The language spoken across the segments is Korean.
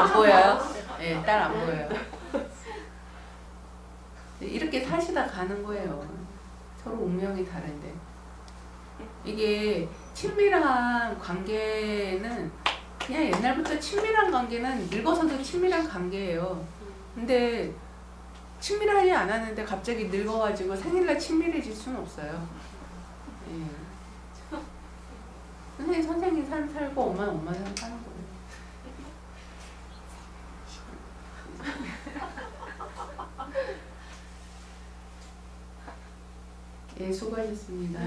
안 보여요? 네, 딸 안 보여요. 이렇게 사시다 가는 거예요. 서로 운명이 다른데. 이게 친밀한 관계는 그냥 옛날부터 친밀한 관계는 늙어서도 친밀한 관계예요. 근데 친밀하지 않았는데 갑자기 늙어가지고 생일날 친밀해질 수는 없어요. 예. 선생님 삶 살고 엄마는 엄마 삶 사는 거예요. 예, 수고하셨습니다.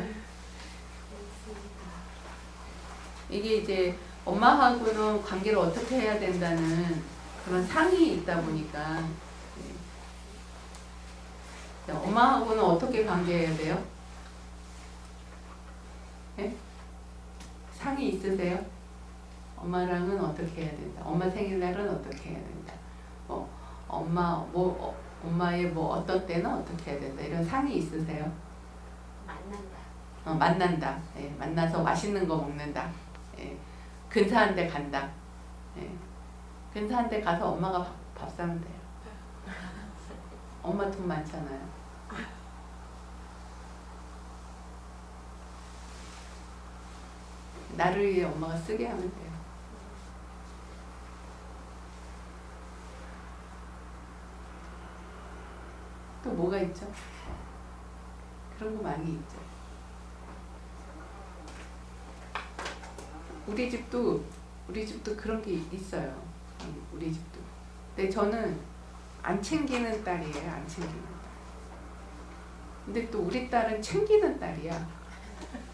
이게 이제 엄마하고는 관계를 어떻게 해야 된다는 그런 상이 있다 보니까 엄마하고는 어떻게 관계해야 돼요? 네? 상이 있으세요? 엄마랑은 어떻게 해야 된다. 엄마 생일날은 어떻게 해야 된다. 엄마의 어떤 때는 어떻게 해야 된다. 이런 상이 있으세요? 만난다. 예, 만나서 맛있는 거 먹는다. 예, 근사한 데 간다. 예, 근사한 데 가서 엄마가 밥 사면 돼요. 엄마 돈 많잖아요. 나를 위해 엄마가 쓰게 하면 돼요. 또 뭐가 있죠? 그런 거 많이 있죠. 우리 집도 그런 게 있어요. 우리 집도. 근데 저는 안 챙기는 딸이에요. 안 챙기는 딸. 근데 또 우리 딸은 챙기는 딸이야.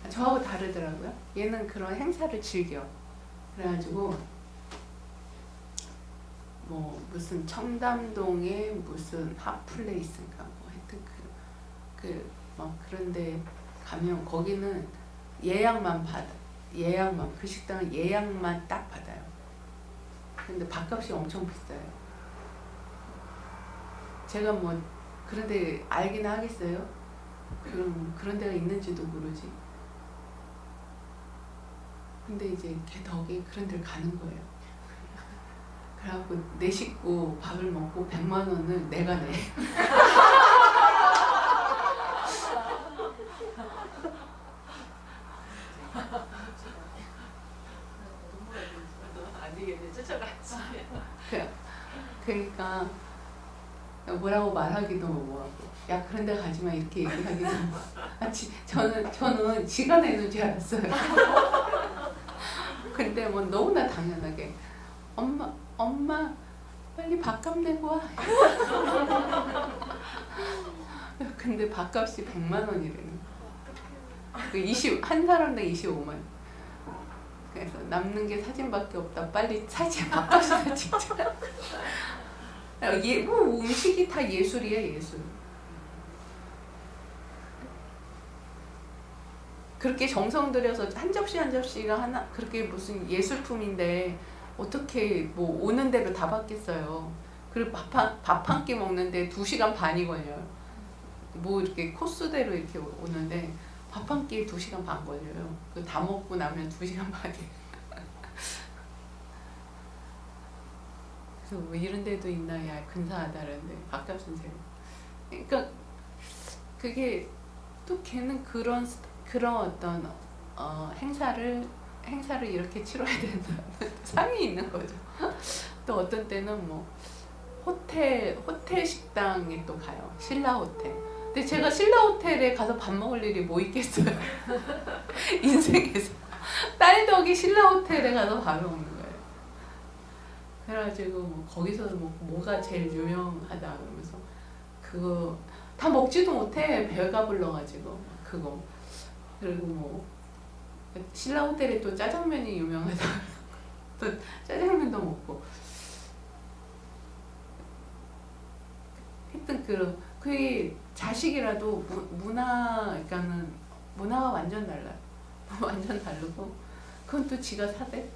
저하고 다르더라고요. 얘는 그런 행사를 즐겨. 그래가지고 무슨 청담동에 무슨 핫플레이스인가 하여튼 그런데 가면 거기는 예약만 받아. 그 식당은 예약만 딱 받아요. 근데 밥값이 엄청 비싸요. 제가 그런데 알긴 하겠어요? 그런 데가 있는지도 모르지. 근데 이제 걔 덕에 그런 데를 가는 거예요. 그래갖고 내 식구 밥을 먹고 100만 원을 내가 내. 그러니까 뭐라고 말하기도 뭐하고 야 그런 데 가지마 이렇게 얘기하기도 저는 지가 내는 줄 알았어요. 근데 너무나 당연하게 엄마 빨리 밥값 내고 와. 근데 밥값이 100만 원이래요. 한 사람당 25만. 그래서 남는 게 사진밖에 없다. 빨리 밥값이나 찍자. 음식이 다 예술이야, 예술. 그렇게 정성 들여서 한 접시 한 접시가 하나 그렇게 무슨 예술품인데 어떻게 오는 대로 다 받겠어요. 그리고 밥 한 끼 먹는데 2시간 반이 걸려요. 이렇게 코스대로 이렇게 오는데 밥 한 끼에 2시간 반 걸려요. 다 먹고 나면 2시간 반이. 그래서 이런 데도 있나, 야, 근사하다는데 밥값은 제로. 그러니까 그게 또 걔는 그런 어떤 행사를 이렇게 치러야 된다. 상이 있는 거죠. 또 어떤 때는 호텔 식당에 또 가요. 신라 호텔. 근데 제가 신라 호텔에 가서 밥 먹을 일이 뭐 있겠어요. 인생에서. 딸 덕이 신라 호텔에 가서 밥을 먹는 거예요. 그래가지고 거기서 뭐가 제일 유명하다 그러면서 그거 다 먹지도 못해. 배가 불러가지고 그거. 그리고 신라 호텔에 또 짜장면이 유명하다. 또 짜장면도 먹고. 하여튼 그게 자식이라도 그러니까는 문화가 완전 달라요. 완전 다르고 그건 또 지가 사대.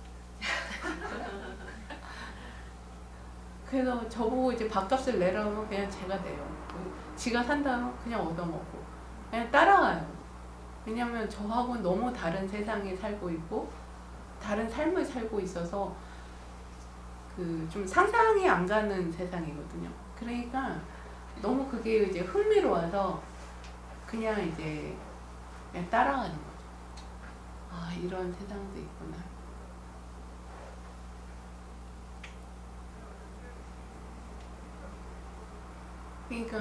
그래서 저보고 이제 밥값을 내라면 그냥 제가 내요. 지가 산다면 그냥 얻어먹고 그냥 따라가요. 왜냐면 저하고는 너무 다른 세상에 살고 있고 다른 삶을 살고 있어서 그 좀 상상이 안 가는 세상이거든요. 그러니까 너무 그게 이제 흥미로워서 그냥 이제 그냥 따라가는 거죠. 아, 이런 세상도 있구나. 그러니까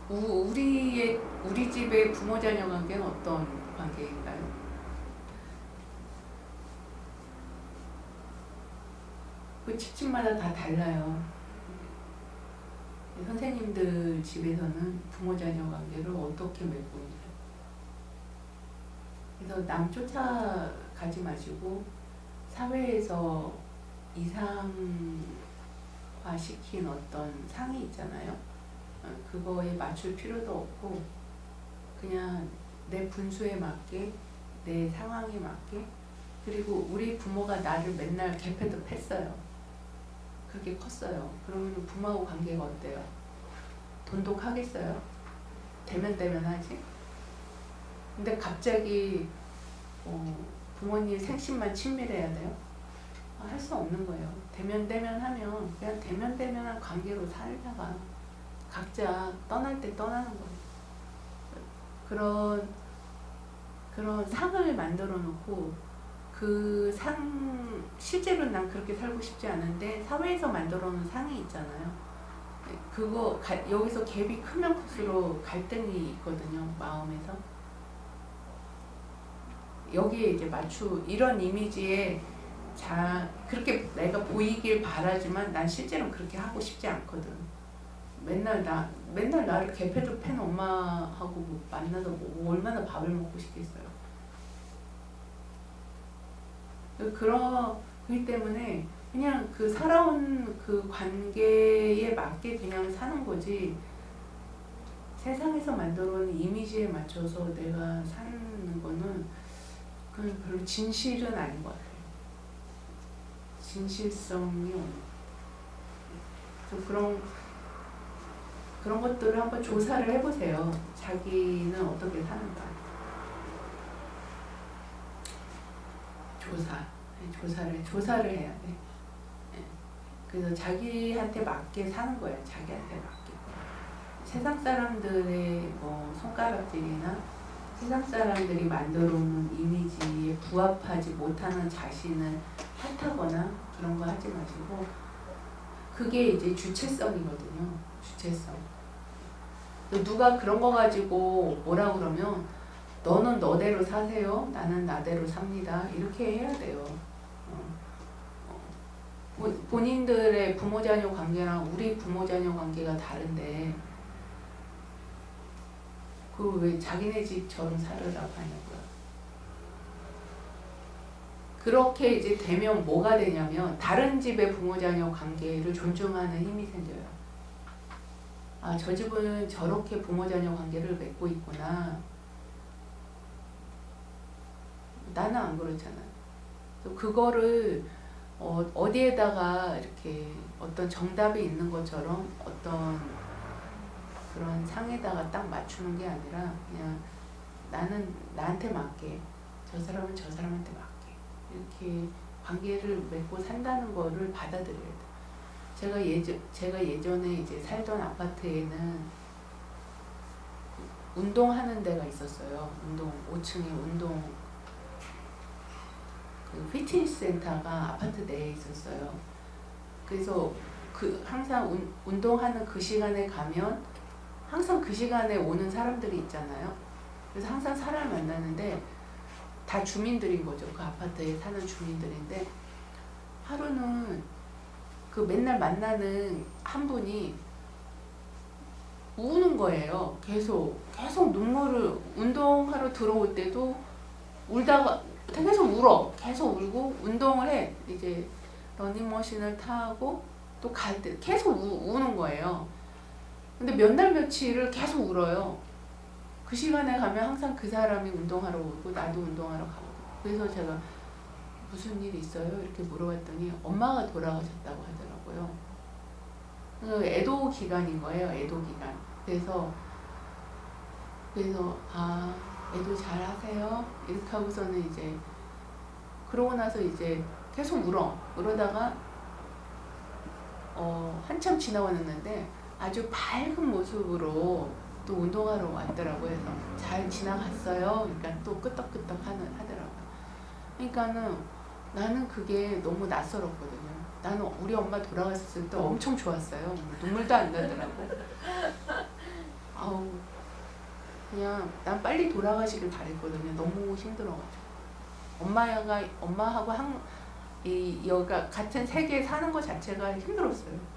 우리 집의 부모 자녀 관계는 어떤 관계인가요? 그 집집마다 다 달라요. 선생님들 집에서는 부모 자녀 관계를 어떻게 맺고 있나요? 그래서 남 쫓아가지 마시고 사회에서 이상화시킨 어떤 상이 있잖아요. 그거에 맞출 필요도 없고 그냥 내 분수에 맞게 내 상황에 맞게. 그리고 우리 부모가 나를 맨날 개패도 팼어요. 그렇게 컸어요. 그러면 부모하고 관계가 어때요? 돈독하겠어요? 대면 하지? 근데 갑자기 부모님 생신만 친밀해야 돼요? 할 수 없는 거예요. 대면 하면 그냥 대면한 관계로 살다가 각자 떠날 때 떠나는 거예요. 그런 상을 만들어 놓고 그 상, 실제로 난 그렇게 살고 싶지 않은데 사회에서 만들어 놓은 상이 있잖아요. 그거 여기서 갭이 크면 클수록 갈등이 있거든요. 마음에서. 여기에 이제 이런 이미지에 그렇게 내가 보이길 바라지만 난 실제로는 그렇게 하고 싶지 않거든. 맨날 나를 개패도 팬 엄마하고 만나서 얼마나 밥을 먹고 싶겠어요. 그렇기 때문에 그냥 그 살아온 그 관계에 맞게 그냥 사는 거지, 세상에서 만들어온 이미지에 맞춰서 내가 사는 거는 그건 별로 진실은 아닌 것 같아요. 진실성이 없는. 그런 것들을 한번 조사를 해보세요. 자기는 어떻게 사는가. 조사를 해야 돼. 그래서 자기한테 맞게 사는 거예요. 자기한테 맞게. 세상 사람들의 뭐 손가락질이나 세상 사람들이 만들어 놓은 이미지에 부합하지 못하는 자신을 탓하거나 그런 거 하지 마시고, 그게 이제 주체성이거든요. 주체성. 누가 그런 거 가지고 뭐라 그러면 너는 너대로 사세요, 나는 나대로 삽니다, 이렇게 해야 돼요. 본인들의 부모 자녀 관계랑 우리 부모 자녀 관계가 다른데 그 왜 자기네 집처럼 살으라고 하냐고요. 그렇게 이제 되면 뭐가 되냐면 다른 집의 부모 자녀 관계를 존중하는 힘이 생겨요. 아, 저 집은 저렇게 부모 자녀 관계를 맺고 있구나. 나는 안 그렇잖아. 그거를 어디에다가 이렇게 어떤 정답이 있는 것처럼 어떤 그런 상에다가 딱 맞추는 게 아니라 그냥 나는 나한테 맞게, 저 사람은 저 사람한테 맞게 이렇게 관계를 맺고 산다는 거를 받아들여야 돼. 제가 예전에 이제 살던 아파트에는 운동하는 데가 있었어요. 5층에 그 피트니스 센터가 아파트 내에 있었어요. 그래서 항상 운동하는 그 시간에 가면 항상 그 시간에 오는 사람들이 있잖아요. 그래서 항상 사람을 만나는데 다 주민들인 거죠. 그 아파트에 사는 주민들인데 하루는 그 맨날 만나는 한 분이 우는 거예요. 계속 눈물을, 운동하러 들어올 때도 울다가 계속 울어. 계속 울고 운동을 해. 이제 러닝머신을 타고 또 갈 때 계속 우는 거예요. 근데 몇 날 며칠을 계속 울어요. 그 시간에 가면 항상 그 사람이 운동하러 오고 나도 운동하러 가고. 그래서 제가 무슨 일 있어요? 이렇게 물어봤더니 엄마가 돌아가셨다고 하더라고요. 애도 기간인 거예요. 애도 기간. 그래서 아, 애도 잘 하세요, 이렇게 하고서는 이제 그러고 나서 이제 계속 울어. 그러다가 한참 지나왔는데 아주 밝은 모습으로 또 운동하러 왔더라고요. 그래서 잘 지나갔어요. 그러니까 또 끄떡끄떡 하더라고요. 그러니까는 나는 그게 너무 낯설었거든요. 나는 우리 엄마 돌아갔을 때 엄청 좋았어요. 눈물도 안 나더라고. 아우, 그냥 난 빨리 돌아가시길 바랬거든요. 너무 힘들어가지고. 엄마하고 여가 같은 세계에 사는 것 자체가 힘들었어요.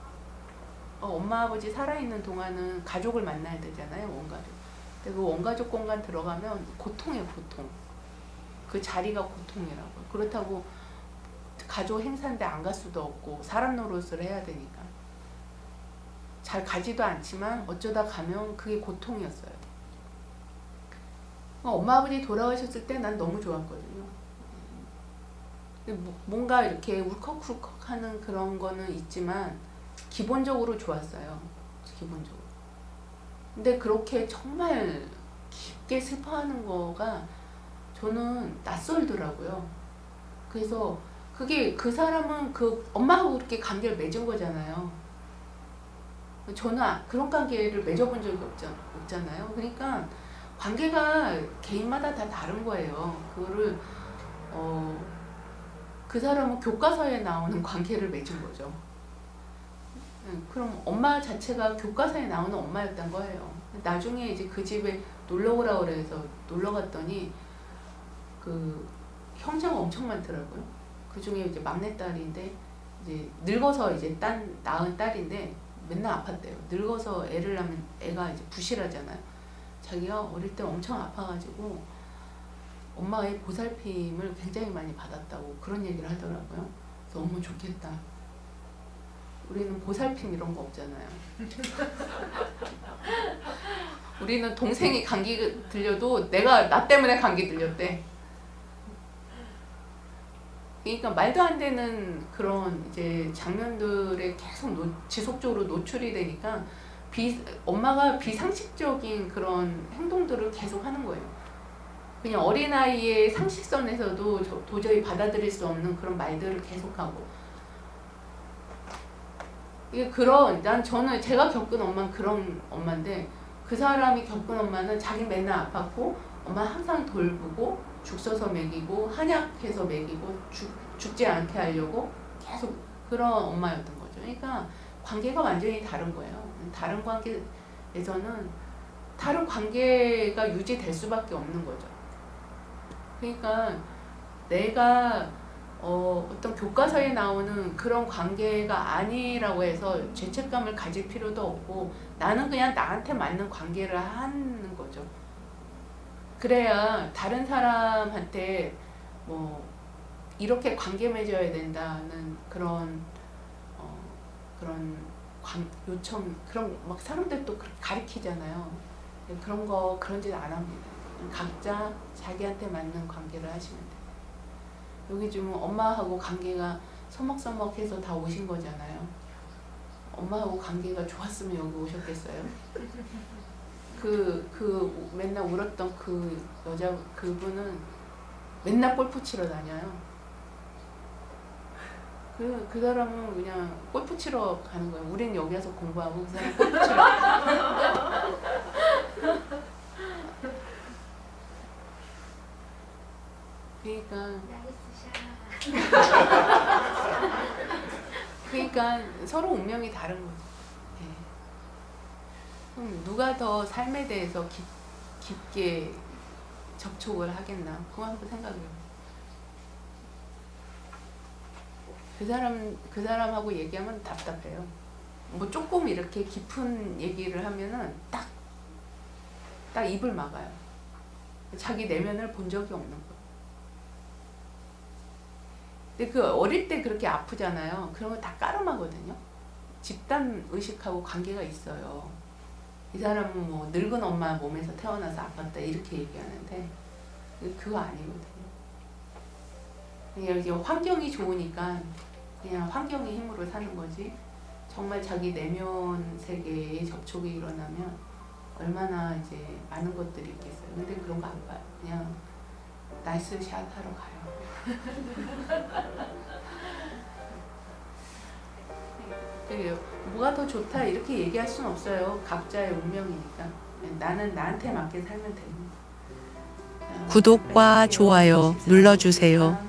엄마 아버지 살아있는 동안은 가족을 만나야 되잖아요. 원가족. 근데 그 원가족 공간 들어가면 고통이에요. 고통. 그 자리가 고통이라고요. 그렇다고 가족 행사인데 안 갈 수도 없고 사람 노릇을 해야 되니까 잘 가지도 않지만 어쩌다 가면 그게 고통이었어요. 엄마 아버지 돌아가셨을 때 난 너무 좋았거든요. 뭔가 이렇게 울컥울컥 하는 그런 거는 있지만 기본적으로 좋았어요. 기본적으로. 근데 그렇게 정말 깊게 슬퍼하는 거가 저는 낯설더라고요. 그래서 그게 그 사람은 그 엄마하고 그렇게 관계를 맺은 거잖아요. 저는 그런 관계를 맺어본 적이 없잖아요. 그러니까 관계가 개인마다 다 다른 거예요. 그거를 그 사람은 교과서에 나오는 관계를 맺은 거죠. 그럼 엄마 자체가 교과서에 나오는 엄마였던 거예요. 나중에 이제 그 집에 놀러 오라고 그래서 놀러 갔더니 그 형제가 엄청 많더라고요. 그 중에 이제 막내딸인데 이제 늙어서 이제 낳은 딸인데 맨날 아팠대요. 늙어서 애를 낳으면 애가 이제 부실하잖아요. 자기가 어릴 때 엄청 아파가지고 엄마의 보살핌을 굉장히 많이 받았다고 그런 얘기를 하더라고요. 너무 좋겠다. 우리는 보살핌 이런 거 없잖아요. 우리는 동생이 감기 들려도 나 때문에 감기 들렸대. 그러니까 말도 안 되는 그런 이제 장면들에 계속 지속적으로 노출이 되니까 엄마가 비상식적인 그런 행동들을 계속 하는 거예요. 그냥 어린아이의 상식선에서도 도저히 받아들일 수 없는 그런 말들을 계속하고. 이게 저는 제가 겪은 엄마는 그런 엄마인데 그 사람이 겪은 엄마는 자기 맨날 아팠고 엄마 항상 돌보고 죽 써서 먹이고 한약해서 먹이고 죽지 않게 하려고 계속 그런 엄마였던 거죠. 그러니까 관계가 완전히 다른 거예요. 다른 관계에서는 다른 관계가 유지될 수밖에 없는 거죠. 그러니까 내가 어떤 교과서에 나오는 그런 관계가 아니라고 해서 죄책감을 가질 필요도 없고 나는 그냥 나한테 맞는 관계를 하는 거죠. 그래야 다른 사람한테 뭐 이렇게 관계 맺어야 된다는 그런 요청 그런 막 사람들 또 가르치잖아요. 그런 짓 안 합니다. 각자 자기한테 맞는 관계를 하시면 돼요. 여기 지금 엄마하고 관계가 서먹서먹해서 다 오신 거잖아요. 엄마하고 관계가 좋았으면 여기 오셨겠어요? 맨날 울었던 그분은 맨날 골프 치러 다녀요. 그 사람은 그냥 골프 치러 가는 거예요. 우린 여기 와서 공부하고 그 사람은 골프 치러 그러니까 서로 운명이 다른 거죠. 네. 그럼 누가 더 삶에 대해서 깊게 접촉을 하겠나? 그거 한번 생각해요. 그 사람하고 얘기하면 답답해요. 뭐 조금 이렇게 깊은 얘기를 하면은 딱 입을 막아요. 자기 내면을 본 적이 없는 거예요. 근데 어릴 때 그렇게 아프잖아요. 그런 거 다 까름하거든요. 집단 의식하고 관계가 있어요. 이 사람은 뭐 늙은 엄마 몸에서 태어나서 아팠다 이렇게 얘기하는데 그거 아니거든요. 그냥 환경이 좋으니까 그냥 환경의 힘으로 사는 거지. 정말 자기 내면 세계에 접촉이 일어나면 얼마나 이제 많은 것들이 있겠어요. 근데 그런 거 안 봐요. 그냥 나이스 샷 하러 가요. 그래요. 뭐가 더 좋다 이렇게 얘기할 수는 없어요. 각자의 운명이니까. 나는 나한테 맞게 살면 됩니다. 구독과 좋아요 눌러주세요.